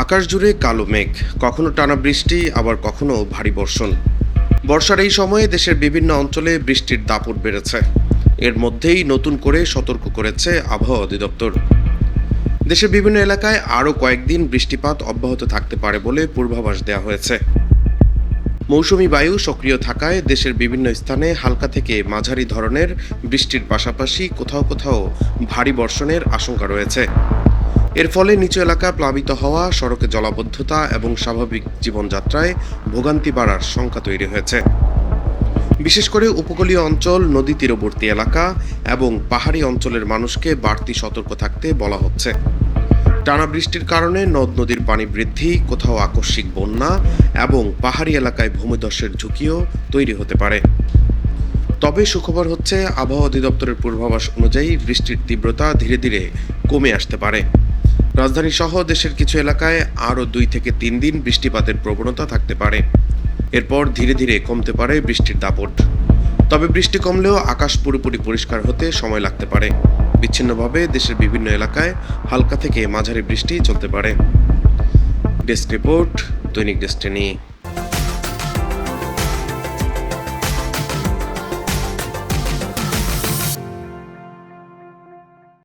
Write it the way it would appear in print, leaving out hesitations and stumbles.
আকাশ জুড়ে কালো মেঘ, কখনো টানা বৃষ্টি আবার কখনো ভারী বর্ষণ। বর্ষার এই সময়ে দেশের বিভিন্ন অঞ্চলে বৃষ্টির দাপট বেড়েছে। এর মধ্যেই নতুন করে সতর্ক করেছে আবহাওয়া অধিদপ্তর। দেশের বিভিন্ন এলাকায় আরও কয়েকদিন বৃষ্টিপাত অব্যাহত থাকতে পারে বলে পূর্বাভাস দেওয়া হয়েছে। মৌসুমী বায়ু সক্রিয় থাকায় দেশের বিভিন্ন স্থানে হালকা থেকে মাঝারি ধরনের বৃষ্টির পাশাপাশি কোথাও কোথাও ভারী বর্ষণের আশঙ্কা রয়েছে। এর ফলে নিচু এলাকা প্লাবিত হওয়া, সড়কে জলাবদ্ধতা এবং স্বাভাবিক জীবনযাত্রায় ভোগান্তি বাড়ার শঙ্কা তৈরি হয়েছে। বিশেষ করে উপকূলীয় অঞ্চল, নদী তীরবর্তী এলাকা এবং পাহাড়ি অঞ্চলের মানুষকে বাড়তি সতর্ক থাকতে বলা হচ্ছে। টানা বৃষ্টির কারণে নদ নদীর পানি বৃদ্ধি, কোথাও আকস্মিক বন্যা এবং পাহাড়ি এলাকায় ভূমিধসের ঝুঁকিও তৈরি হতে পারে। তবে সুখবর হচ্ছে, আবহাওয়া অধিদপ্তরের পূর্বাভাস অনুযায়ী বৃষ্টির তীব্রতা ধীরে ধীরে কমে আসতে পারে। রাজধানী সহ দেশের কিছু এলাকায় আরও 2 থেকে 3 দিন বৃষ্টিপাতের প্রবণতা থাকতে পারে। এরপর ধীরে ধীরে কমতে পারে বৃষ্টির দাপট। তবে বৃষ্টি কমলেও আকাশ পুরোপুরি পরিষ্কার হতে সময় লাগতে পারে। বিচ্ছিন্নভাবে দেশের বিভিন্ন এলাকায় হালকা থেকে মাঝারি বৃষ্টি চলতে পারে। ডেস্ক রিপোর্ট, দৈনিক ডেস্টিনি।